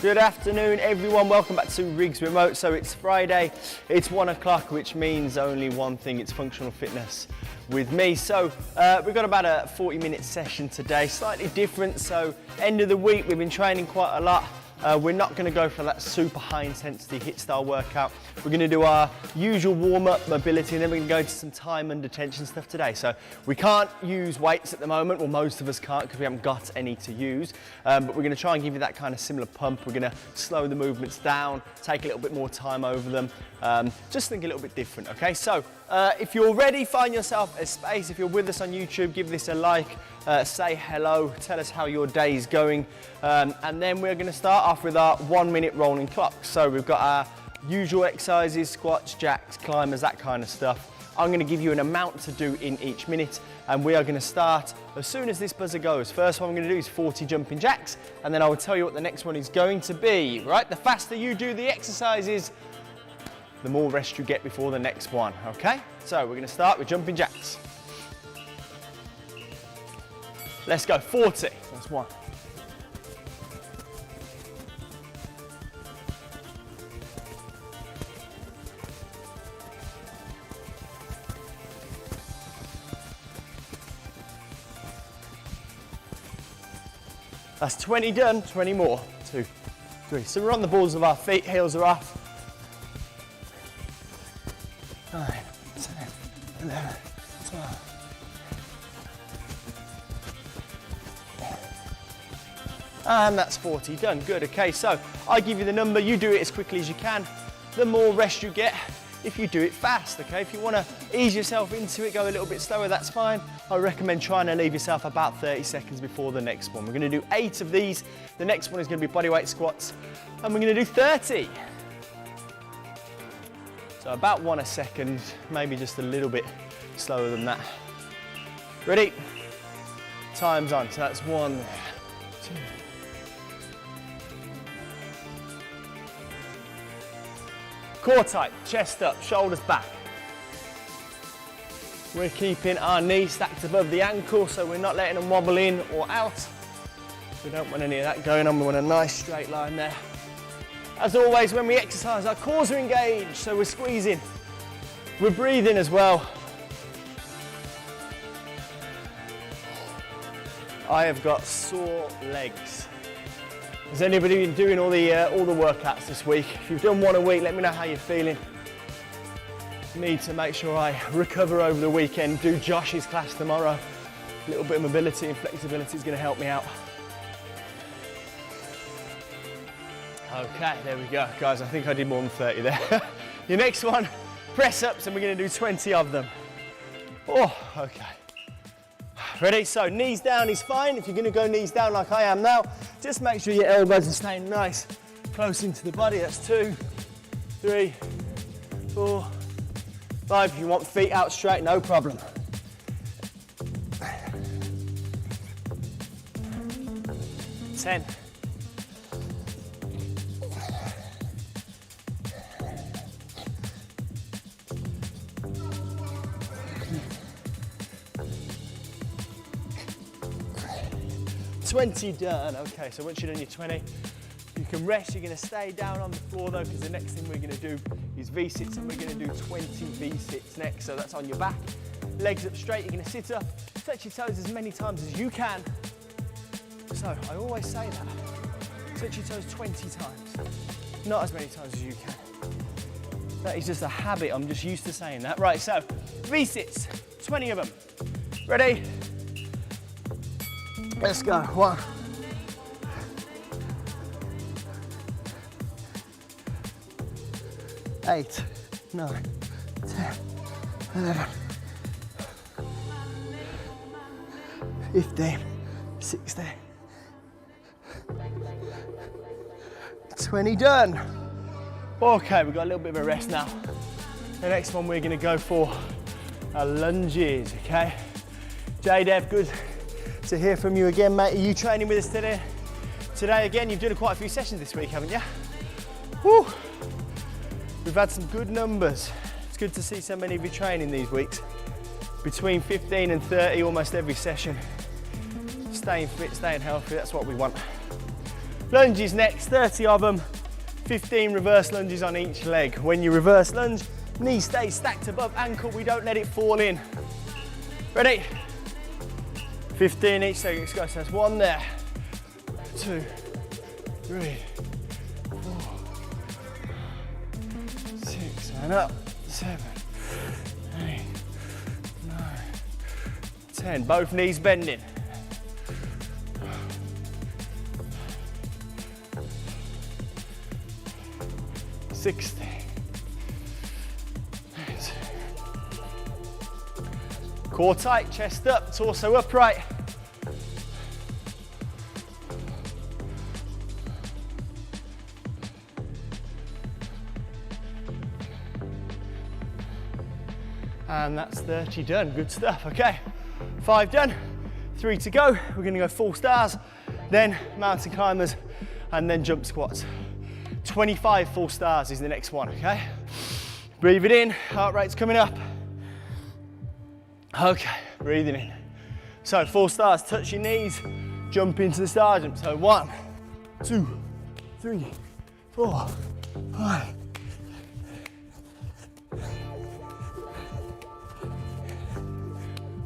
Good afternoon everyone, welcome back to Riggs Remote. So it's Friday, it's 1 o'clock, which means only one thing, it's functional fitness with me. So we've got about a 40-minute session today, slightly different. So end of the week, we've been training quite a lot. We're not going to go for that super high intensity HIIT style workout. We're going to do our usual warm-up mobility, and then we're going to go into some time under tension stuff today. So we can't use weights at the moment, well most of us can't because we haven't got any to use, but we're going to try and give you that kind of similar pump. We're going to slow the movements down, take a little bit more time over them, just think a little bit different, okay? So if you're ready, find yourself a space. If you're with us on YouTube, give this a like, say hello, tell us how your day is going, and then we're going to start off with our 1 minute rolling clock. So we've got our usual exercises, squats, jacks, climbers, that kind of stuff. I'm going to give you an amount to do in each minute, and we are going to start as soon as this buzzer goes. First one I'm going to do is 40 jumping jacks, and then I will tell you what the next one is going to be. Right, the faster you do the exercises, the more rest you get before the next one, okay? So we're going to start with jumping jacks. Let's go, 40, that's one. That's 20 done, 20 more, 2, 3. So we're on the balls of our feet, heels are off. 9, 10, 11, 12. And that's 40 done, good, okay, so I give you the number, you do it as quickly as you can. The more rest you get if you do it fast, okay? If you want to ease yourself into it, go a little bit slower, that's fine. I recommend trying to leave yourself about 30 seconds before the next one. We're going to do 8 of these. The next one is going to be bodyweight squats, and we're going to do 30. So about 1 a second, maybe just a little bit slower than that. Ready? Time's on, so that's 1, 2. Core tight, chest up, shoulders back. We're keeping our knees stacked above the ankle, so we're not letting them wobble in or out. We don't want any of that going on, we want a nice straight line there. As always, when we exercise, our cores are engaged, so we're squeezing. We're breathing as well. I have got sore legs. Has anybody been doing all the workouts this week? If you've done one a week, let me know how you're feeling. Need to make sure I recover over the weekend, do Josh's class tomorrow. A little bit of mobility and flexibility is going to help me out. Okay, there we go. Guys, I think I did more than 30 there. Your next one, press ups, and we're going to do 20 of them. Oh, okay. Ready? So knees down is fine. If you're going to go knees down like I am now, just make sure your elbows are staying nice, close into the body. That's 2, 3, 4, 5. If you want feet out straight, no problem. 10. 20 done. Okay, so once you've done your 20, you can rest. You're going to stay down on the floor though, because the next thing we're going to do is V-sits, and we're going to do 20 V-sits next. So that's on your back, legs up straight. You're going to sit up, touch your toes as many times as you can. So I always say that, touch your toes 20 times, not as many times as you can. That is just a habit, I'm just used to saying that. Right, so V-sits, 20 of them. Ready? Let's go. 1. 8, 9, 10, 11, 15, 16, 20 done. Okay, we've got a little bit of a rest now. The next one we're going to go for are lunges, okay? J-Dev, good to hear from you again, mate. Are you training with us today? Today again, you've done quite a few sessions this week, haven't you? Woo! We've had some good numbers. It's good to see so many of you training these weeks. Between 15 and 30 almost every session. Staying fit, staying healthy, that's what we want. Lunges next, 30 of them, 15 reverse lunges on each leg. When you reverse lunge, knee stays stacked above ankle, we don't let it fall in. Ready? 15 each leg, let's go. So that's 1 there, 2, 3, 4, 6, and up, 7, 8, 9, 10. Both knees bending. 60. Core tight, chest up, torso upright. And that's 30 done, good stuff, okay. 5 done, 3 to go. We're gonna go full stars, then mountain climbers, and then jump squats. 25 full stars is the next one, okay? Breathe it in, heart rate's coming up. Okay, breathing in. So full stars, touch your knees, jump into the star jump. So 1, 2, 3, 4, 5.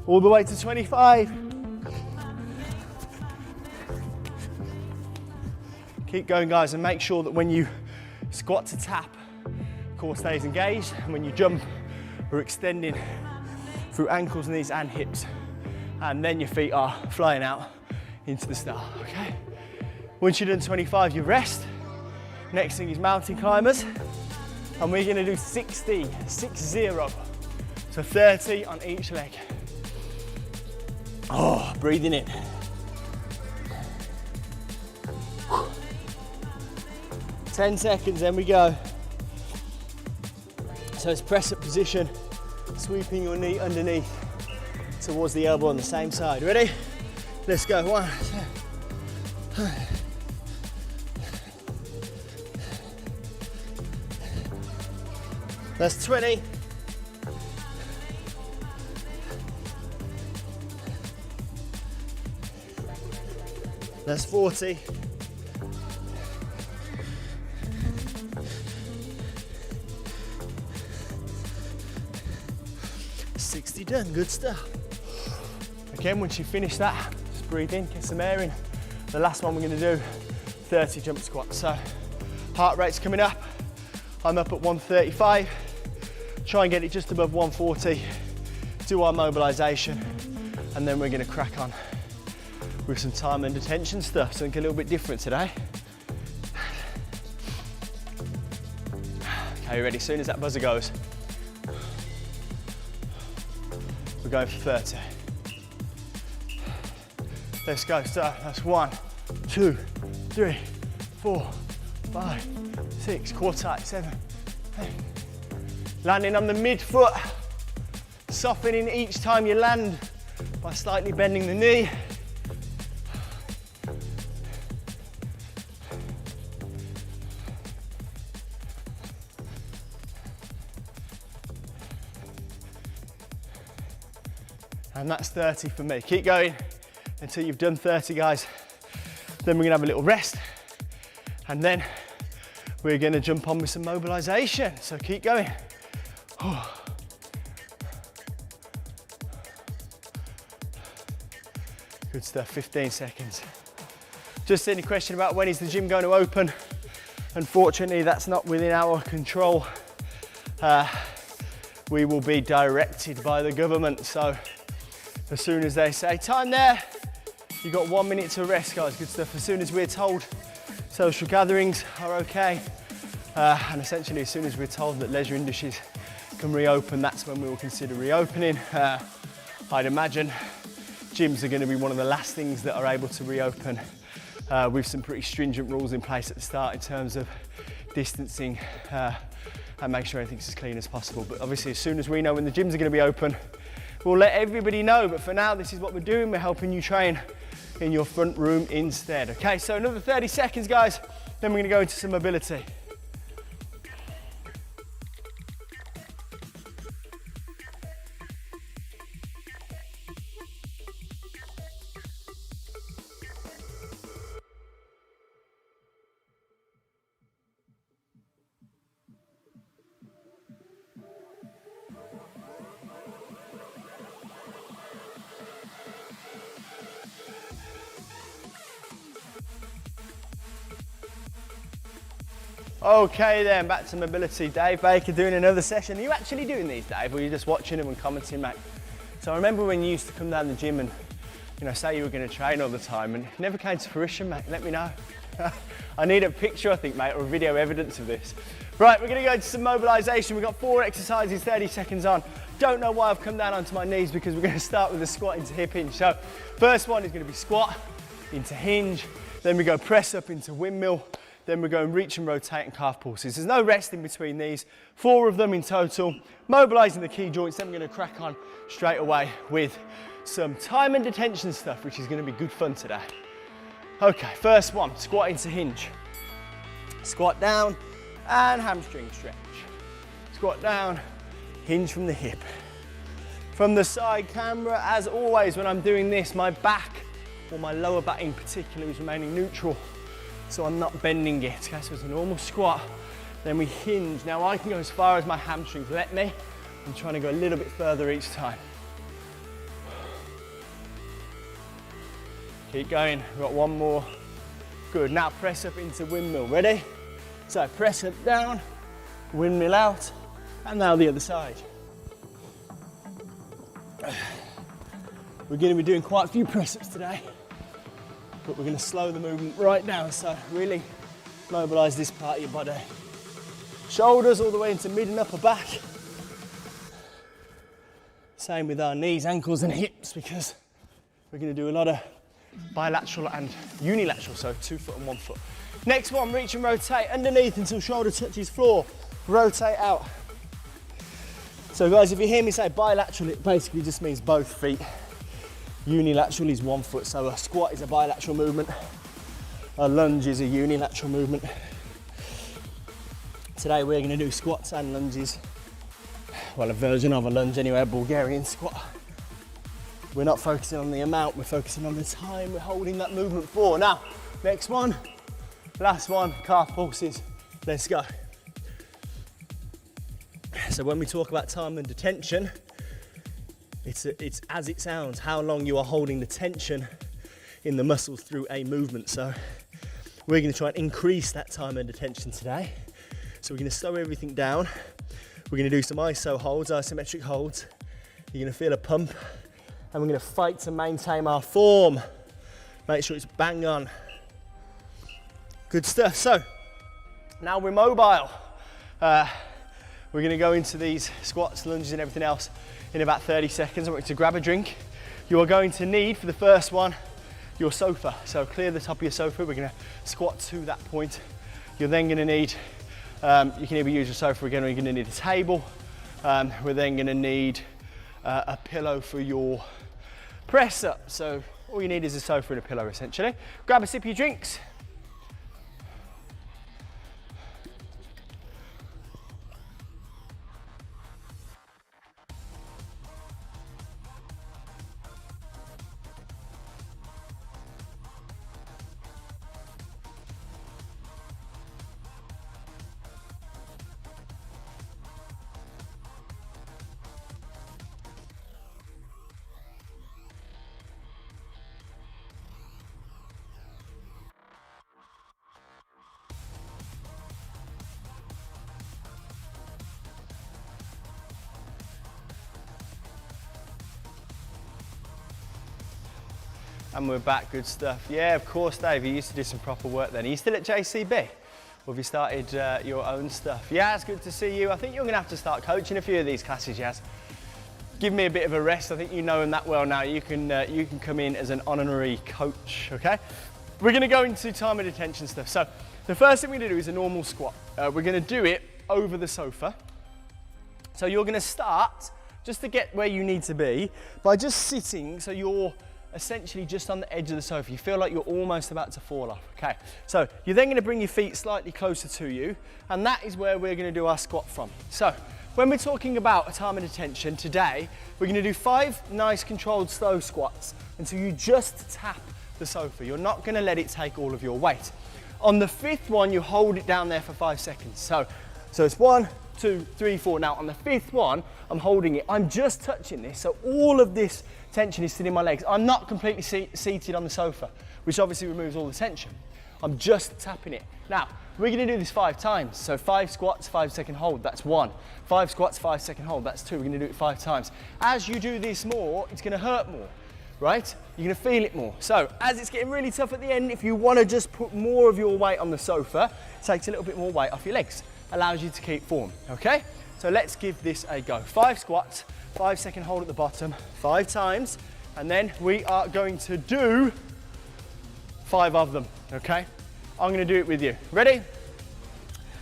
All the way to 25. Keep going, guys, and make sure that when you squat to tap, core stays engaged, and when you jump, we're extending through ankles, knees, and hips. And then your feet are flying out into the star, okay? Once you're done 25, you rest. Next thing is mountain climbers, and we're gonna do 60, 6-0. So 30 on each leg. Oh, breathing in. Whew. 10 seconds, then we go. So it's press up position, sweeping your knee underneath towards the elbow on the same side. Ready? Let's go. 1, 2. That's 20. That's 40. Done, good stuff. Again, once you finish that, just breathe in, get some air in. The last one we're gonna do, 30 jump squats. So, heart rate's coming up. I'm up at 135. Try and get it just above 140. Do our mobilisation, and then we're gonna crack on with some time and attention stuff, something a little bit different today. Okay, you ready? As soon as that buzzer goes, we're going for 30. Let's go. So that's 1, 2, 3, 4, 5, 6. Core tight. 7, 8. Landing on the midfoot. Softening each time you land by slightly bending the knee. And that's 30 for me. Keep going until you've done 30, guys. Then we're gonna have a little rest. And then we're gonna jump on with some mobilisation. So keep going. Good stuff, 15 seconds. Just any question about when is the gym going to open? Unfortunately, that's not within our control. We will be directed by the government. So as soon as they say, time there, you've got 1 minute to rest, guys. Good stuff. As soon as we're told social gatherings are okay, and essentially as soon as we're told that leisure industries can reopen, that's when we will consider reopening. I'd imagine gyms are going to be one of the last things that are able to reopen with some pretty stringent rules in place at the start in terms of distancing and make sure everything's as clean as possible. But obviously, as soon as we know when the gyms are going to be open, we'll let everybody know. But for now, this is what we're doing. We're helping you train in your front room instead. Okay, so another 30 seconds, guys. Then we're going to go into some mobility. Okay then, back to mobility. Dave Baker doing another session. Are you actually doing these, Dave, or are you just watching them and commenting, mate? So I remember when you used to come down the gym and, you know, say you were going to train all the time and it never came to fruition, mate. Let me know. I need a picture, I think, mate, or video evidence of this. Right, we're going to go into some mobilisation. We've got 4 exercises, 30 seconds on. Don't know why I've come down onto my knees because we're going to start with a squat into hip hinge. So first one is going to be squat into hinge, then we go press up into windmill, then we're going reach and rotate and calf pulses. There's no rest in between these. 4 of them in total, mobilising the key joints. Then we're going to crack on straight away with some time and detention stuff, which is going to be good fun today. Okay, first one, squat into hinge. Squat down and hamstring stretch. Squat down, hinge from the hip. From the side camera, as always, when I'm doing this, my back, or my lower back in particular, is remaining neutral, so I'm not bending it. Okay, so it's a normal squat, then we hinge. Now I can go as far as my hamstrings let me. I'm trying to go a little bit further each time. Keep going, we've got one more. Good, now press up into windmill, ready? So press up down, windmill out, and now the other side. We're going to be doing quite a few press-ups today, but we're going to slow the movement right down, so really mobilise this part of your body. Shoulders all the way into mid and upper back. Same with our knees, ankles and hips, because we're going to do a lot of bilateral and unilateral, so 2 foot and 1 foot. Next one, reach and rotate underneath until shoulder touches floor. Rotate out. So guys, if you hear me say bilateral, it basically just means both feet. Unilateral is 1 foot, so a squat is a bilateral movement. A lunge is a unilateral movement. Today we're going to do squats and lunges. Well, a version of a lunge anyway, a Bulgarian squat. We're not focusing on the amount, we're focusing on the time we're holding that movement for. Now, next one, last one, calf pulses. Let's go. So when we talk about time and detention, it's as it sounds, how long you are holding the tension in the muscles through a movement. So we're going to try and increase that time and detention today. So we're going to slow everything down. We're going to do some iso holds, isometric holds. You're going to feel a pump, and we're going to fight to maintain our form. Make sure it's bang on. Good stuff. So now we're mobile. We're going to go into these squats, lunges and everything else in about 30 seconds. I want you to grab a drink. You are going to need, for the first one, your sofa. So clear the top of your sofa. We're going to squat to that point. You're then going to need, you can either use your sofa again, or you're going to need a table. We're then going to need a pillow for your press up. So all you need is a sofa and a pillow essentially. Grab a sip of your drinks. And we're back, good stuff. Yeah, of course, Dave, you used to do some proper work then. Are you still at JCB? Or have you started your own stuff? Yeah, it's good to see you. I think you're gonna have to start coaching a few of these classes, Yaz. Give me a bit of a rest. I think you know them that well now. You can come in as an honorary coach, okay? We're gonna go into time and attention stuff. So the first thing we're gonna do is a normal squat. We're gonna do it over the sofa. So you're gonna start, just to get where you need to be, by just sitting, so you're essentially just on the edge of the sofa. You feel like you're almost about to fall off, okay? So you're then gonna bring your feet slightly closer to you, and that is where we're gonna do our squat from. So when we're talking about a time and attention, today, we're gonna do 5 nice controlled slow squats until you just tap the sofa. You're not gonna let it take all of your weight. On the 5th one, you hold it down there for 5 seconds. So it's 1, 2, 3, 4. Now on the 5th one, I'm holding it. I'm just touching this, so all of this tension is still in my legs. I'm not completely seated on the sofa, which obviously removes all the tension. I'm just tapping it. Now, We're gonna do this 5 times. So 5 squats, 5-second hold, that's 1. 5 squats, 5-second hold, that's 2. We're gonna do it 5 times. As you do this more, it's gonna hurt more, right? You're gonna feel it more. So as it's getting really tough at the end, if you wanna just put more of your weight on the sofa, it takes a little bit more weight off your legs, allows you to keep form, okay? So let's give this a go. 5 squats, 5-second hold at the bottom, 5 times, and then we are going to do 5 of them, okay? I'm gonna do it with you. Ready?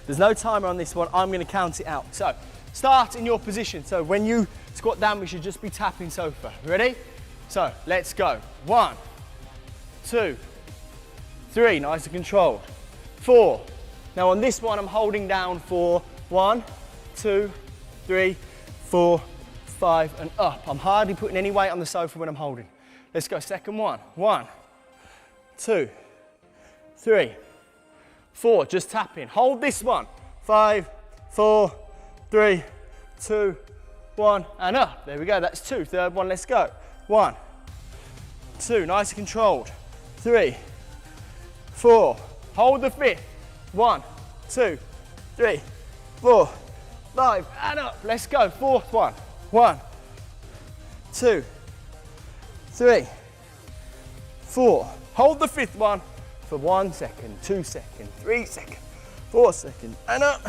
There's no timer on this one, I'm gonna count it out. So, start in your position. So when you squat down, we should just be tapping sofa. Ready? So, let's go. 1, 2, 3, nice and controlled. 4. Now on this one, I'm holding down for 1, 2, 3, 4, 5, and up. I'm hardly putting any weight on the sofa when I'm holding. Let's go, second one. 1, 2, 3, 4, just tapping. Hold this one. 5, 4, 3, 2, 1, and up. There we go, that's 2. Third one, let's go. 1, 2, nice and controlled. 3, 4, hold the 5th. 1, 2, 3, 4, 5, and up. Let's go, 4th one. 1, 2, 3, 4. Hold the 5th one for 1 second, 2 seconds, 3 seconds, 4 seconds, and up.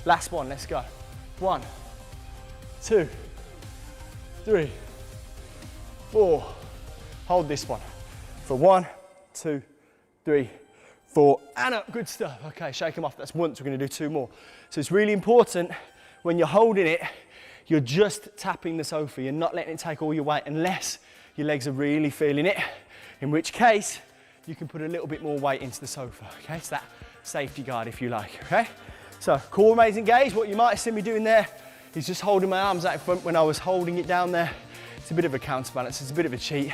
Last one, let's go. 1, 2, 3, 4. Hold this one for 1, 2, 3, 4, and up. Good stuff. Okay, shake them off. That's once. We're going to do 2 more. So it's really important when you're holding it, you're just tapping the sofa. You're not letting it take all your weight unless your legs are really feeling it, in which case you can put a little bit more weight into the sofa. Okay, it's that safety guard if you like. Okay, so core remains engaged. What you might have seen me doing there is just holding my arms out in front when I was holding it down there. It's a bit of a counterbalance, it's a bit of a cheat,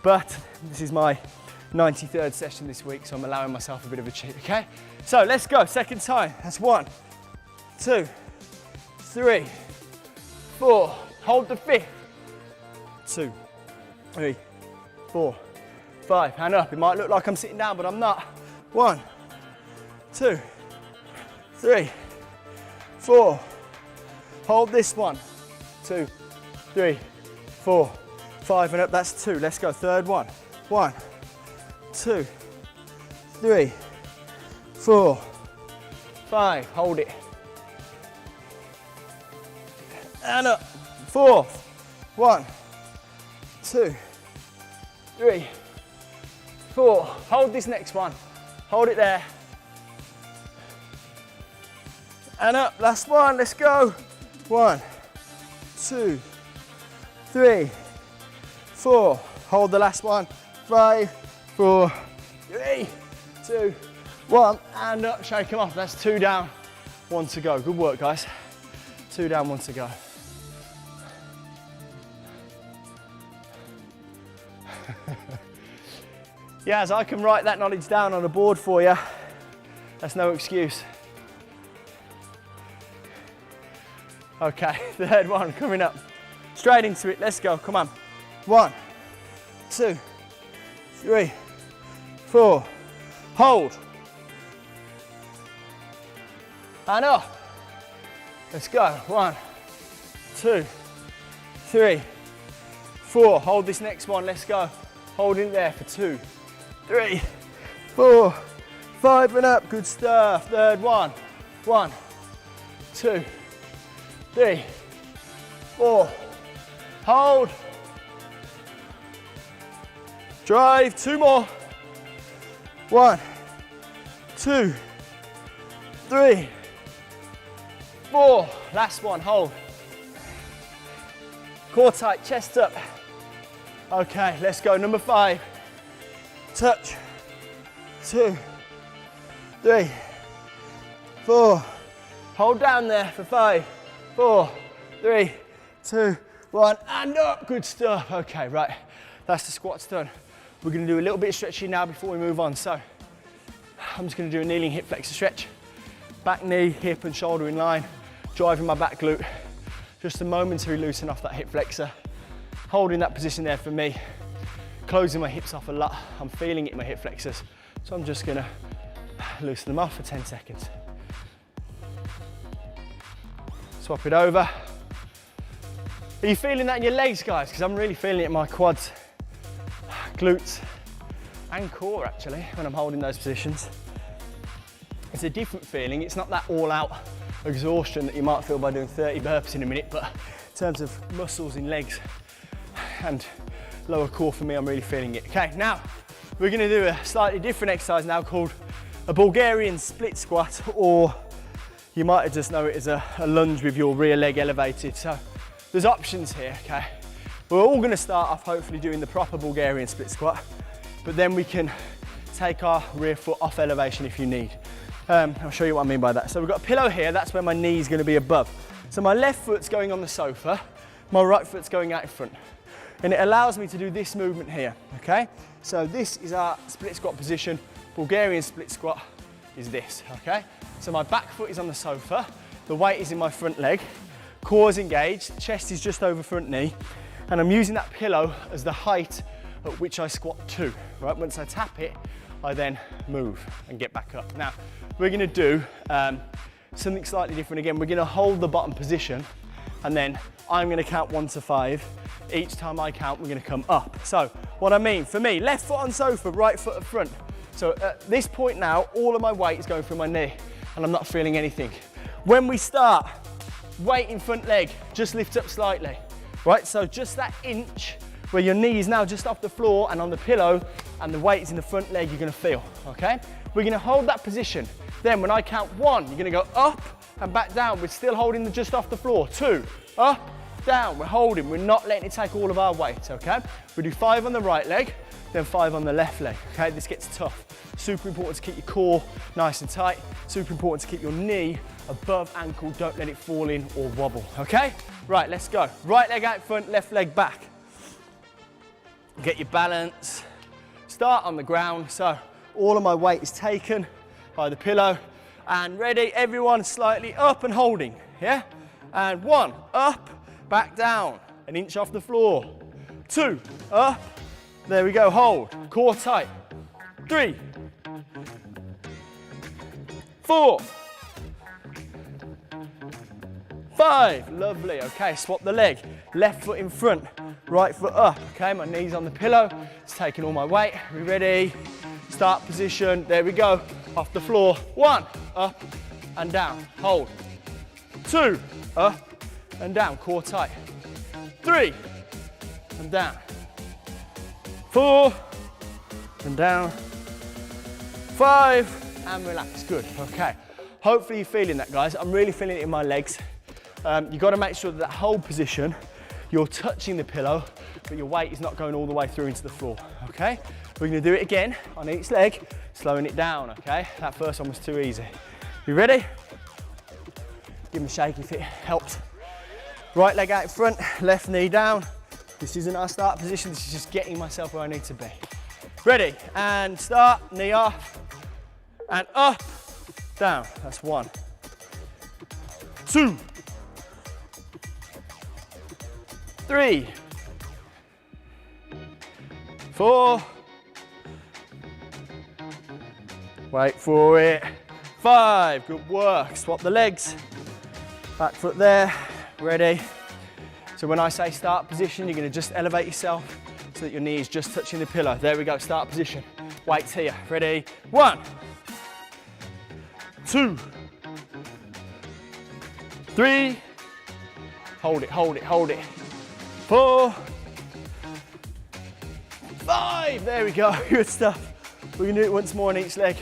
but this is my 93rd session this week, so I'm allowing myself a bit of a cheat, okay? So let's go, second time. That's 1, 2, 3, 4. Hold the 5th. 2, 3, 4, 5. And up. It might look like I'm sitting down, but I'm not. 1, 2, 3, 4. Hold this one. 2, 3, 4, 5, and up. That's 2. Let's go. Third one. 1, 2, 3, 4, 5. Hold it. And up. 4th. 1, 2, 3, 4. Hold this next one. Hold it there. And up. Last one. Let's go. 1, 2, 3, 4. Hold the last one. 5, 4, 3, 2, 1. And up. Shake them off. That's 2 down, 1 to go. Good work, guys. 2 down, 1 to go. Yeah, as I can write that knowledge down on a board for you, that's no excuse. Okay, third one coming up. Straight into it, let's go, come on. 1, 2, 3, 4. Hold. And up. Let's go. 1, 2, 3, 4. Hold this next one, let's go. Hold in there for 2, 3, 4, 5, and up. Good stuff. Third one. 1, 2, 3, 4. Hold. Drive. 2 more. 1, 2, 3, 4. Last one. Hold. Core tight, chest up. Okay, let's go. Number 5. Touch. 2, 3, 4. Hold down there for 5, 4, 3, 2, 1, and up. Good stuff. Okay, right. That's the squats done. We're going to do a little bit of stretching now before we move on. So I'm just going to do a kneeling hip flexor stretch. Back knee, hip and shoulder in line. Driving my back glute. Just a momentary loosen off that hip flexor. Holding that position there for me. Closing my hips off a lot. I'm feeling it in my hip flexors. So I'm just going to loosen them off for 10 seconds. Swap it over. Are you feeling that in your legs, guys? Because I'm really feeling it in my quads, glutes, and core actually, when I'm holding those positions. It's a different feeling. It's not that all-out exhaustion that you might feel by doing 30 burpees in a minute, but in terms of muscles in legs and lower core for me, I'm really feeling it. Okay, now we're gonna do a slightly different exercise now called a Bulgarian split squat, or you might just know it as a lunge with your rear leg elevated. So there's options here, okay? We're all gonna start off hopefully doing the proper Bulgarian split squat, but then we can take our rear foot off elevation if you need. I'll show you what I mean by that. So we've got a pillow here, that's where my knee is gonna be above. So my left foot's going on the sofa, my right foot's going out in front. And it allows me to do this movement here, okay? So this is our split squat position. Bulgarian split squat is this, okay? So my back foot is on the sofa, the weight is in my front leg, core is engaged, chest is just over front knee, and I'm using that pillow as the height at which I squat to, right? Once I tap it, I then move and get back up. Now, we're gonna do something slightly different again. We're gonna hold the bottom position, and then I'm gonna count 1 to 5. Each time I count, we're gonna come up. So, what I mean, for me, left foot on sofa, right foot up front. So at this point now, all of my weight is going through my knee, and I'm not feeling anything. When we start, weight in front leg, just lift up slightly, right? So just that inch where your knee is now just off the floor and on the pillow, and the weight is in the front leg, you're gonna feel, okay? We're gonna hold that position. Then when I count 1, you're gonna go up and back down. We're still holding just off the floor. 2, up, down, we're holding. We're not letting it take all of our weight, okay? We do 5 on the right leg, then 5 on the left leg, okay? This gets tough. Super important to keep your core nice and tight. Super important to keep your knee above ankle. Don't let it fall in or wobble, okay? Right, let's go. Right leg out front, left leg back. Get your balance. Start on the ground, so all of my weight is taken by the pillow. And ready, everyone, slightly up and holding, yeah? And 1, up, back down, an inch off the floor. 2, up, there we go, hold, core tight. 3, 4, 5, lovely, okay, swap the leg. Left foot in front, right foot up, okay, my knees on the pillow, it's taking all my weight. We ready? Start position, there we go, off the floor. 1, up and down, hold. 2, up and down, core tight. 3, and down. 4, and down. 5, and relax, good, okay. Hopefully you're feeling that, guys. I'm really feeling it in my legs. You've got to make sure that whole position, you're touching the pillow, but your weight is not going all the way through into the floor, okay? We're gonna do it again on each leg, slowing it down, okay? That first one was too easy. You ready? Give them a shake if it helps. Right leg out in front, left knee down. This isn't our start position, this is just getting myself where I need to be. Ready, and start, knee off, and up, down. That's 1, 2, 3, 4, wait for it, 5, good work. Swap the legs, back foot there, ready. So when I say start position, you're gonna just elevate yourself so that your knee is just touching the pillow. There we go, start position. Weights here, ready? 1, 2, 3, hold it, hold it, hold it. 4, 5, there we go, good stuff. We're gonna do it once more on each leg.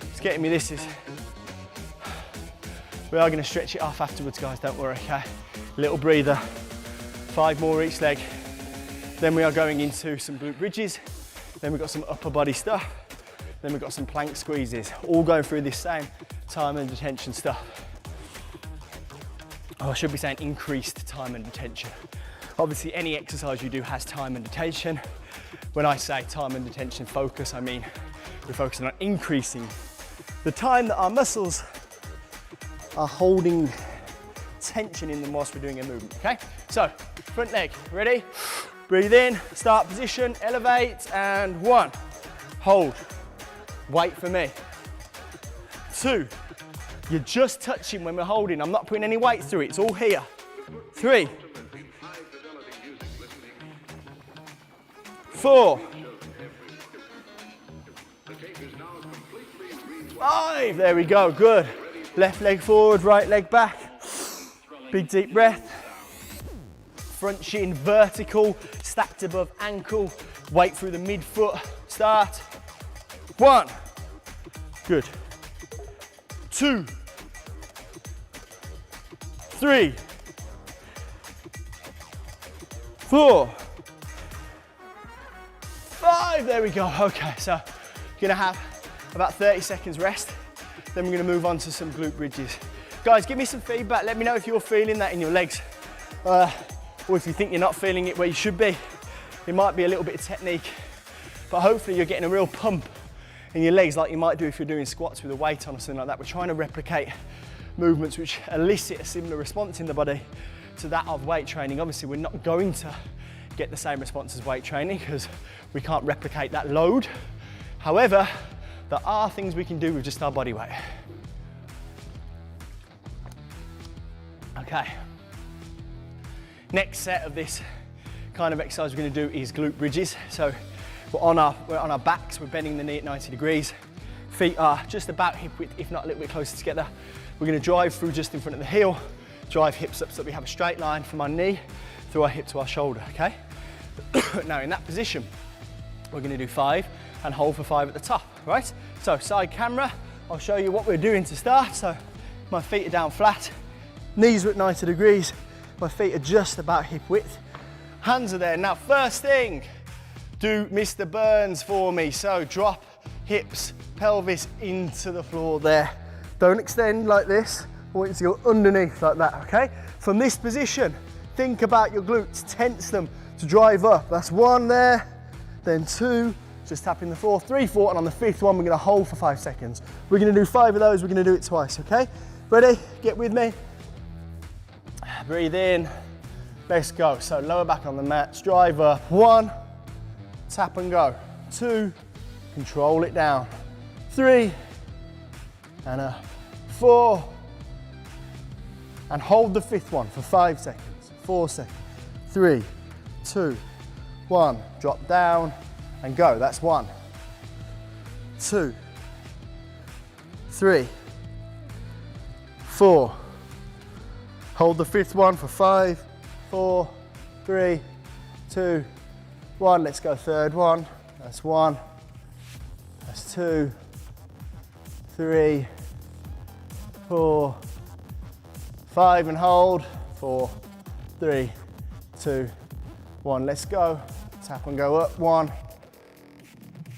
It's getting me, this is. We are gonna stretch it off afterwards, guys, don't worry, okay? Little breather, 5 more each leg. Then we are going into some glute bridges. Then we've got some upper body stuff. Then we've got some plank squeezes, all going through this same time and detention stuff. Oh, I should be saying increased time and detention. Obviously, any exercise you do has time and detention. When I say time and detention focus, I mean we're focusing on increasing the time that our muscles are holding tension in them whilst we're doing a movement, okay? So, front leg, ready? Breathe in, start position, elevate, and 1. Hold, wait for me. 2. You're just touching when we're holding. I'm not putting any weight through it. It's all here. 3. 4. 5. There we go. Good. Left leg forward, right leg back. Big deep breath. Front shin vertical, stacked above ankle. Weight through the midfoot. Start. 1. Good. 2. 3. 4. 5. There we go. Okay, so you're gonna have about 30 seconds rest. Then we're gonna move on to some glute bridges. Guys, give me some feedback. Let me know if you're feeling that in your legs. Or if you think you're not feeling it where you should be. It might be a little bit of technique, but hopefully you're getting a real pump in your legs like you might do if you're doing squats with a weight on or something like that. We're trying to replicate movements which elicit a similar response in the body to that of weight training. Obviously, we're not going to get the same response as weight training because we can't replicate that load. However, there are things we can do with just our body weight. Okay. Next set of this kind of exercise we're going to do is glute bridges. So we're on our backs, we're bending the knee at 90 degrees. Feet are just about hip width, if not a little bit closer together. We're going to drive through just in front of the heel, drive hips up so that we have a straight line from our knee through our hip to our shoulder, okay? Now in that position, we're going to do 5 and hold for 5 at the top, right? So side camera, I'll show you what we're doing to start. So my feet are down flat, knees are at 90 degrees, my feet are just about hip width, hands are there. Now first thing, do Mr. Burns for me. So drop hips, pelvis into the floor there. Don't extend like this, I want you to go underneath like that, okay? From this position, think about your glutes, tense them to drive up. That's 1 there, then 2, just tapping the floor, 3, 4, and on the 5th one, we're gonna hold for 5 seconds. We're gonna do 5 of those, we're gonna do it twice, okay? Ready? Get with me. Breathe in, let's go. So lower back on the mat, drive up. 1, tap and go. 2, control it down. 3, and a 4, and hold the 5th one for 5 seconds. 4 seconds. 3, 2, 1. Drop down and go. That's 1, 2, 3, 4. Hold the 5th one for 5, 4, 3, 2, 1. Let's go 3rd one. That's 1. That's 2, 3, 4, 5, and hold. 4, 3, 2, 1. Let's go. Tap and go up. 1,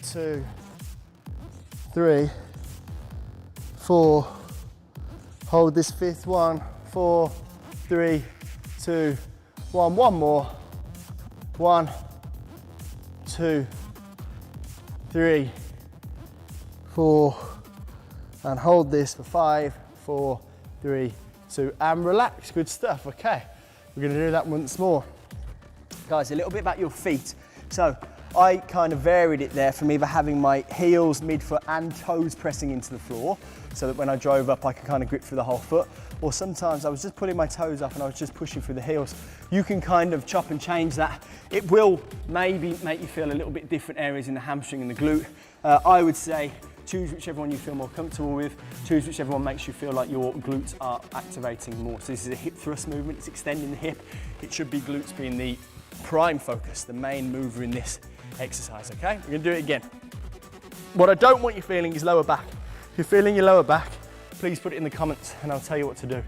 2, 3, 4. Hold this 5th one. 4, 3, 2, 1. One more. 1, 2, 3, 4, and hold this for 5, 4, 3, 2, and relax. Good stuff. Okay, we're going to do that once more. Guys, a little bit about your feet. So I kind of varied it there from either having my heels, midfoot, and toes pressing into the floor, so that when I drove up, I could kind of grip through the whole foot. Or sometimes I was just putting my toes up and I was just pushing through the heels. You can kind of chop and change that. It will maybe make you feel a little bit different areas in the hamstring and the glute. I would say choose whichever one you feel more comfortable with. Choose whichever one makes you feel like your glutes are activating more. So this is a hip thrust movement, it's extending the hip. It should be glutes being the prime focus, the main mover in this exercise, okay? We're gonna do it again. What I don't want you feeling is lower back. If you're feeling your lower back, please put it in the comments and I'll tell you what to do.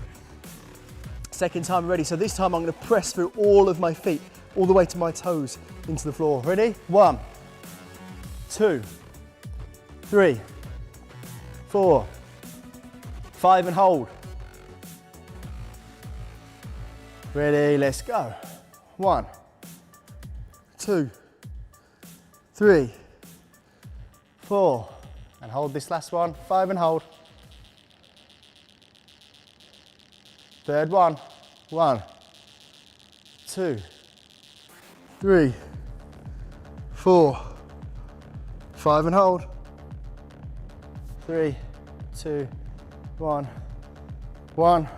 Second time ready. So this time I'm going to press through all of my feet, all the way to my toes into the floor. Ready? 1, 2, 3, 4, 5, and hold. Ready, let's go. 1, 2, 3, 4, and hold this last one. 5, and hold. 3rd one. 1, 2, 3, 4, 5, and hold. 3, 2, 1, 1,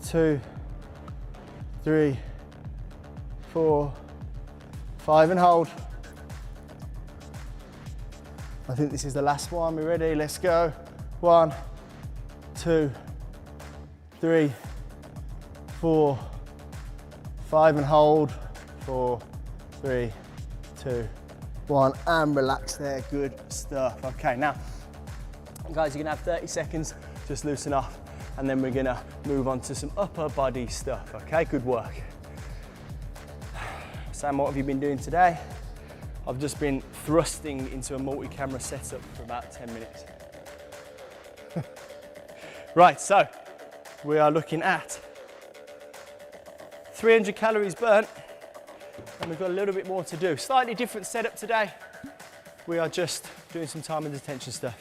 2, 3, 4, 5, and hold. I think this is the last one. We're ready, let's go. 1, 2, 3, 4, 5, and hold. 4, 3, 2, 1, and relax there, good stuff. Okay, now, guys, you're gonna have 30 seconds, just loosen up, and then we're gonna move on to some upper body stuff, okay? Good work. Sam, what have you been doing today? I've just been thrusting into a multi-camera setup for about 10 minutes. Right, so we are looking at 300 calories burnt, and we've got a little bit more to do. Slightly different setup today. We are just doing some time and detention stuff.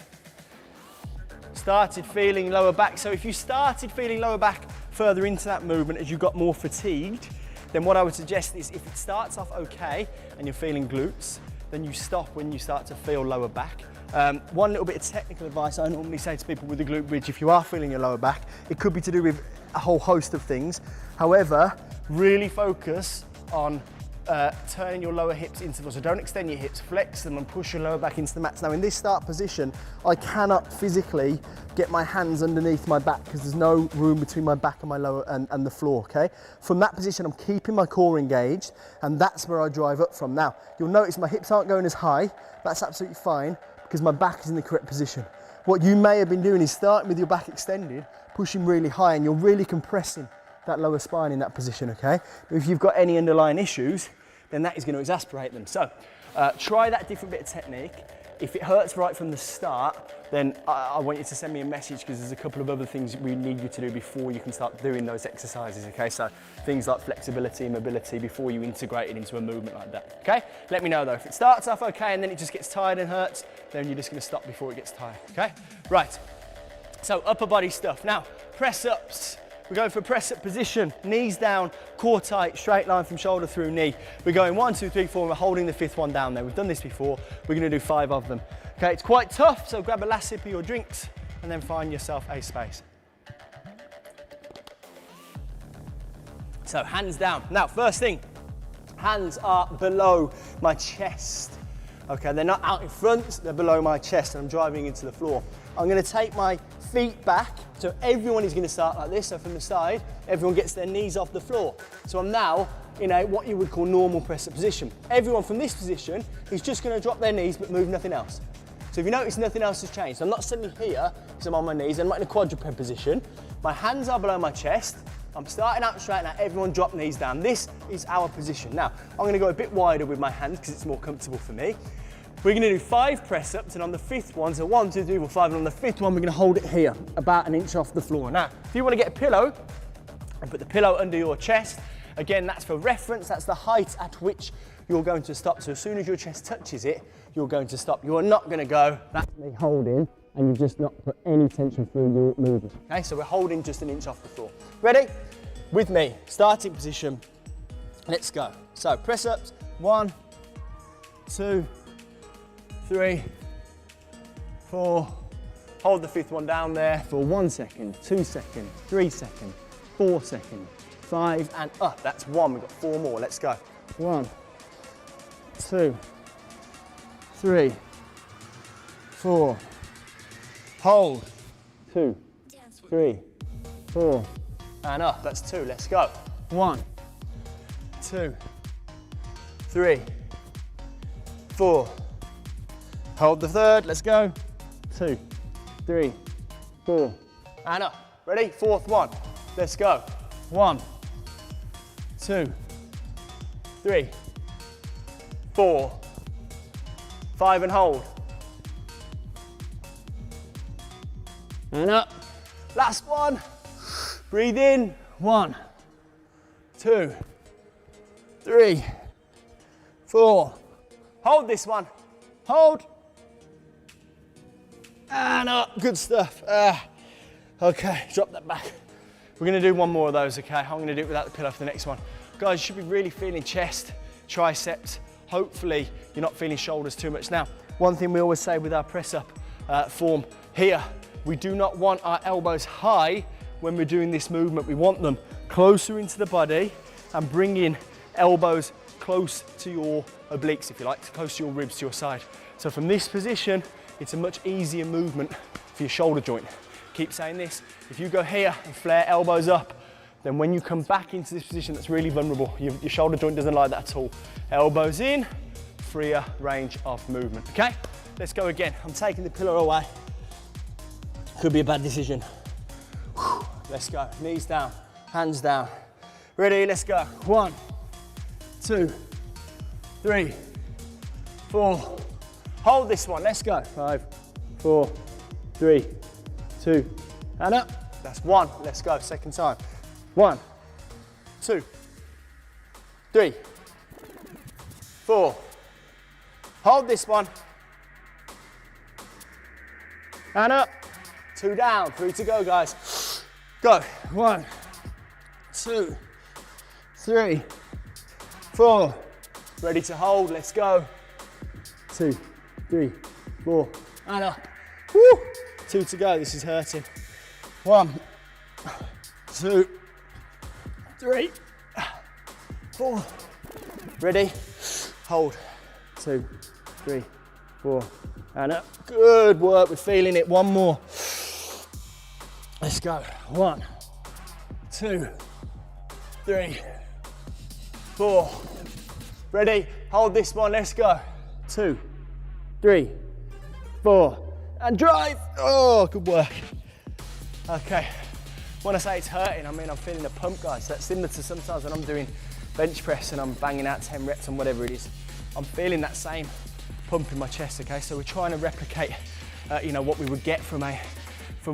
Started feeling lower back, so if you started feeling lower back further into that movement as you got more fatigued, then what I would suggest is if it starts off okay and you're feeling glutes, then you stop when you start to feel lower back. One little bit of technical advice I normally say to people with the glute bridge, if you are feeling your lower back, it could be to do with a whole host of things. However, really focus on turning your lower hips into the, so don't extend your hips, flex them and push your lower back into the mats. Now in this start position, I cannot physically get my hands underneath my back because there's no room between my back and my lower and the floor, okay? From that position, I'm keeping my core engaged, and that's where I drive up from. Now, you'll notice my hips aren't going as high. That's absolutely fine because my back is in the correct position. What you may have been doing is starting with your back extended, pushing really high, and you're really compressing that lower spine in that position, okay? If you've got any underlying issues, then that is going to exasperate them. So try that different bit of technique. If it hurts right from the start, then I want you to send me a message because there's a couple of other things we need you to do before you can start doing those exercises, okay? So things like flexibility and mobility before you integrate it into a movement like that, okay? Let me know though. If it starts off okay and then it just gets tired and hurts, then you're just going to stop before it gets tired, okay? Right, so upper body stuff. Now, press ups. We're going for a press up position, knees down, core tight, straight line from shoulder through knee. We're going 1, 2, 3, 4, and we're holding the 5th one down there. We've done this before. We're gonna do 5 of them. Okay, it's quite tough, so grab a last sip of your drinks and then find yourself a space. So hands down. Now, first thing, hands are below my chest. Okay, they're not out in front, they're below my chest, and I'm driving into the floor. I'm gonna take my feet back, so everyone is gonna start like this, so from the side, everyone gets their knees off the floor. So I'm now in a what you would call normal press-up position. Everyone from this position is just gonna drop their knees but move nothing else. So if you notice, nothing else has changed. I'm not sitting here because I'm on my knees, I'm not in a quadruped position. My hands are below my chest. I'm starting out straight now, everyone drop knees down. This is our position. Now, I'm gonna go a bit wider with my hands because it's more comfortable for me. We're gonna do 5 press-ups, and on the 5th one, so 1, 2, 3, 4, 5, and on the 5th one, we're gonna hold it here, about an inch off the floor. Now, if you wanna get a pillow, and put the pillow under your chest, again, that's for reference, that's the height at which you're going to stop. So as soon as your chest touches it, you're going to stop. You are not gonna go, that's me holding, and you've just not put any tension through your movement. Okay, so we're holding just an inch off the floor. Ready? With me, starting position, let's go. So press-ups, 1, 2, 3, 4, hold the 5th one down there for 1 second, 2 seconds, 3 seconds, 4 seconds, 5, and up. That's 1, we've got 4 more, let's go. 1, 2, 3, 4, hold, 2, 3, 4, and up, that's 2, let's go. 1, 2, 3, 4, hold the 3rd, let's go. 2, 3, 4, and up. Ready? 4th one, let's go. 1, 2, 3, 4, 5, and hold. And up. Last one. Breathe in. 1, 2, 3, 4. Hold this one. Hold. And up. Good stuff. Okay, drop that back. We're gonna do 1 more of those, okay? I'm gonna do it without the pillow for the next one. Guys, you should be really feeling chest, triceps. Hopefully, you're not feeling shoulders too much. Now, one thing we always say with our press up form here, we do not want our elbows high when we're doing this movement. We want them closer into the body and bring in elbows close to your obliques, if you like, close to your ribs, to your side. So from this position, it's a much easier movement for your shoulder joint. Keep saying this, if you go here and flare elbows up, then when you come back into this position, that's really vulnerable. Your shoulder joint doesn't like that at all. Elbows in, freer range of movement, okay? Let's go again. I'm taking the pillow away. Could be a bad decision. Whew. Let's go, knees down, hands down. Ready, let's go. 1, 2, 3, 4. Hold this one, let's go. 5, 4, 3, 2, and up. That's 1, let's go, second time. 1, 2, 3, 4. Hold this one. And up. 2 down, 3 to go, guys. Go. 1, 2, 3, 4. Ready to hold, let's go. 2, 3, 4, and up. Woo. 2 to go, this is hurting. 1, 2, 3, 4. Ready? Hold. 2, 3, 4, and up. Good work, we're feeling it. 1 more. Let's go. 1, 2, 3, 4. Ready? Hold this one, let's go. 2, 3, 4, and drive. Oh, good work. Okay. When I say it's hurting, I mean I'm feeling a pump, guys. That's similar to sometimes when I'm doing bench press and I'm banging out 10 reps on whatever it is. I'm feeling that same pump in my chest, okay? So we're trying to replicate, you know, what we would get from a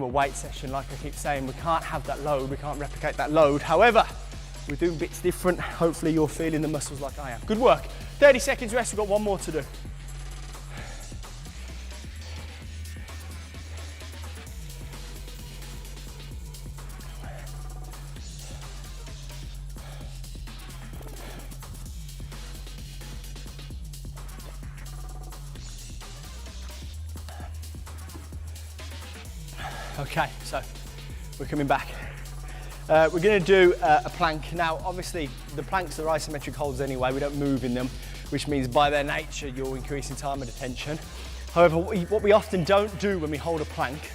weight session. Like I keep saying, we can't have that load, we can't replicate that load. However, we're doing bits different. Hopefully you're feeling the muscles like I am. Good work. 30 seconds rest, we've got 1 more to do. Okay, so we're coming back. We're going to do a plank. Now, obviously, the planks are isometric holds anyway. We don't move in them, which means by their nature, you're increasing time and attention. However, what we often don't do when we hold a plank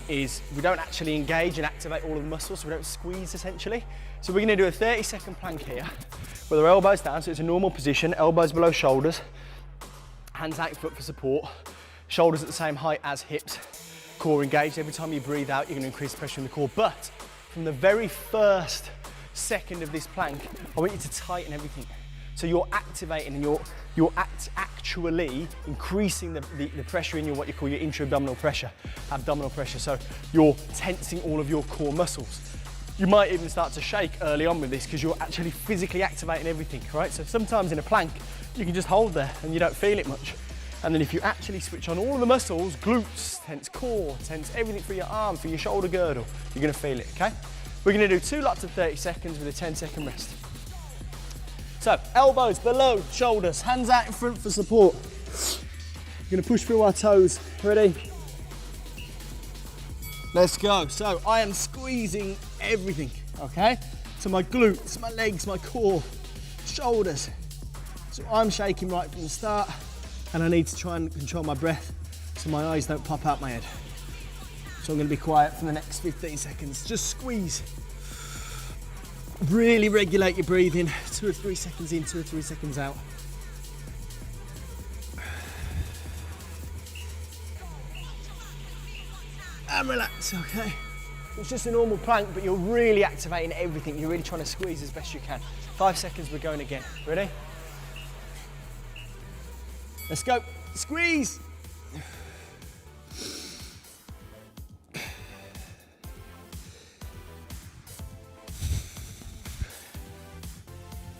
is we don't actually engage and activate all of the muscles, so we don't squeeze essentially. So we're going to do a 30-second plank here with our elbows down, so it's a normal position, elbows below shoulders, hands out in front for support, shoulders at the same height as hips, core engaged. Every time you breathe out, you're going to increase the pressure in the core. But from the very first second of this plank, I want you to tighten everything. So you're activating and you're actually increasing the pressure in your, what you call your intra-abdominal pressure, abdominal pressure. So you're tensing all of your core muscles. You might even start to shake early on with this because you're actually physically activating everything, right? So sometimes in a plank, you can just hold there and you don't feel it much. And then if you actually switch on all of the muscles, glutes, tense core, tense everything for your arm, for your shoulder girdle, you're gonna feel it, okay? We're gonna do 2 lots of 30 seconds with a 10-second rest. So, elbows below shoulders, hands out in front for support. We're gonna push through our toes. Ready? Let's go. So, I am squeezing everything, okay? So my glutes, my legs, my core, shoulders. So I'm shaking right from the start, and I need to try and control my breath so my eyes don't pop out my head. So I'm gonna be quiet for the next 15 seconds. Just squeeze. Really regulate your breathing. 2 or 3 seconds in, 2 or 3 seconds out. And relax, okay? It's just a normal plank, but you're really activating everything. You're really trying to squeeze as best you can. 5 seconds, we're going again. Ready? Let's go. Squeeze.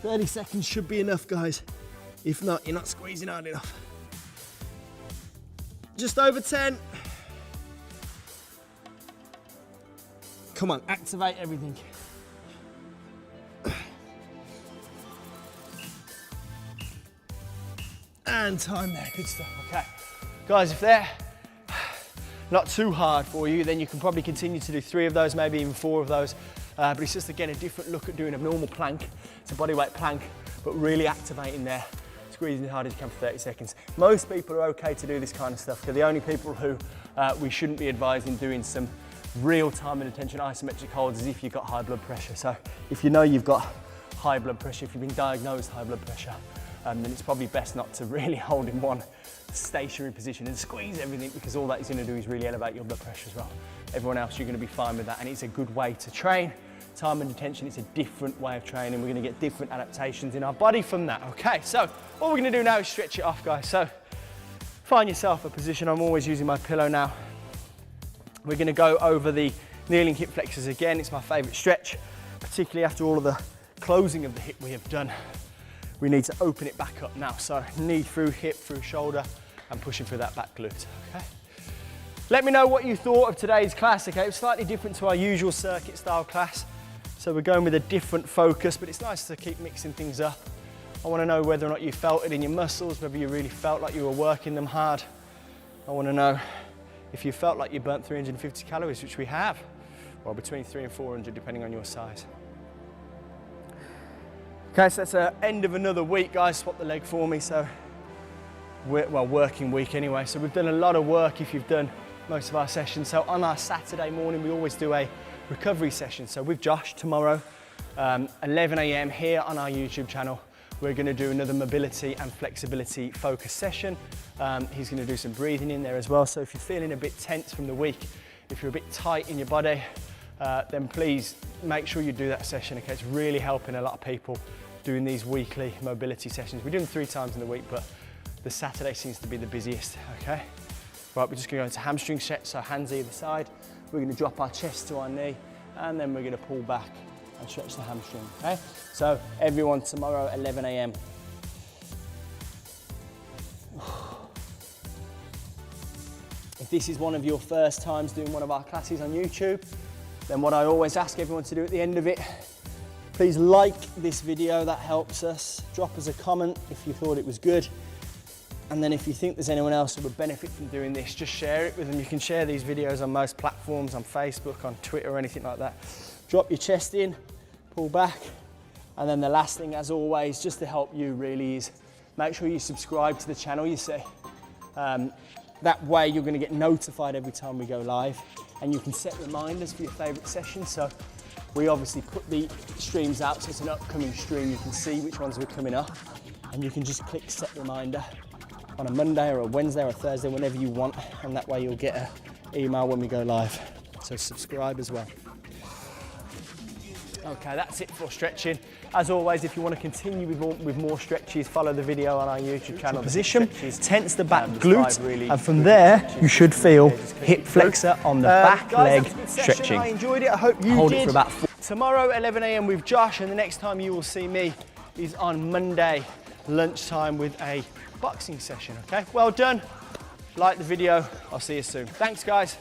"30 seconds should be enough, guys. If not, you're not squeezing hard enough. Just over 10. Come on, activate everything. And time there, good stuff, okay. Guys, if they're not too hard for you, then you can probably continue to do 3 of those, maybe even 4 of those. But it's just, again, a different look at doing a normal plank. It's a bodyweight plank, but really activating there, squeezing as hard as you can for 30 seconds. Most people are okay to do this kind of stuff. They're the only people who we shouldn't be advising doing some real time and attention isometric holds is if you've got high blood pressure. So if you know you've got high blood pressure, if you've been diagnosed high blood pressure, then it's probably best not to really hold in one stationary position and squeeze everything, because all that is going to do is really elevate your blood pressure as well. Everyone else, you're going to be fine with that, and it's a good way to train. Time and attention, it's a different way of training. We're going to get different adaptations in our body from that. Okay, so all we're going to do now is stretch it off, guys. So find yourself a position. I'm always using my pillow now. We're going to go over the kneeling hip flexors again. It's my favorite stretch, particularly after all of the closing of the hip we have done. We need to open it back up now. So knee through hip, through shoulder, and pushing through that back glute, okay? Let me know what you thought of today's class, okay? It was slightly different to our usual circuit style class. So we're going with a different focus, but it's nice to keep mixing things up. I want to know whether or not you felt it in your muscles, whether you really felt like you were working them hard. I want to know if you felt like you burnt 350 calories, which we have, or between 300 and 400, depending on your size. Okay, so that's the end of another week, guys. Swap the leg for me. So, well, working week anyway. So we've done a lot of work if you've done most of our sessions. So on our Saturday morning, we always do a recovery session. So with Josh tomorrow, 11 a.m. here on our YouTube channel, we're going to do another mobility and flexibility focus session. He's going to do some breathing in there as well. So if you're feeling a bit tense from the week, if you're a bit tight in your body, then please make sure you do that session. Okay, it's really helping a lot of people doing these weekly mobility sessions. We do them 3 times in the week, but the Saturday seems to be the busiest. Okay, right, we're just going to go into hamstring stretch. So hands either side. We're going to drop our chest to our knee, and then we're going to pull back and stretch the hamstring. Okay, so everyone tomorrow 11 a.m. If this is one of your first times doing one of our classes on YouTube, then what I always ask everyone to do at the end of it, please like this video, that helps us. Drop us a comment if you thought it was good. And then if you think there's anyone else who would benefit from doing this, just share it with them. You can share these videos on most platforms, on Facebook, on Twitter, or anything like that. Drop your chest in, pull back. And then the last thing, as always, just to help you really, is make sure you subscribe to the channel, you see. That way you're going to get notified every time we go live, and you can set reminders for your favourite sessions. So we obviously put the streams out, so it's an upcoming stream. You can see which ones are coming up, and you can just click set reminder on a Monday or a Wednesday or a Thursday, whenever you want, and that way you'll get an email when we go live. So subscribe as well. Okay, that's it for stretching. As always, if you want to continue with more stretches, follow the video on our YouTube channel. Position, tense the back glute, really, and from there you should feel hip flexor on the back leg stretching. I enjoyed it, I hope you Hold did. It for about 4. Tomorrow 11 a.m. with Josh, and the next time you will see me is on Monday lunchtime with a boxing session. Okay, well done. Like the video, I'll see you soon. Thanks, guys.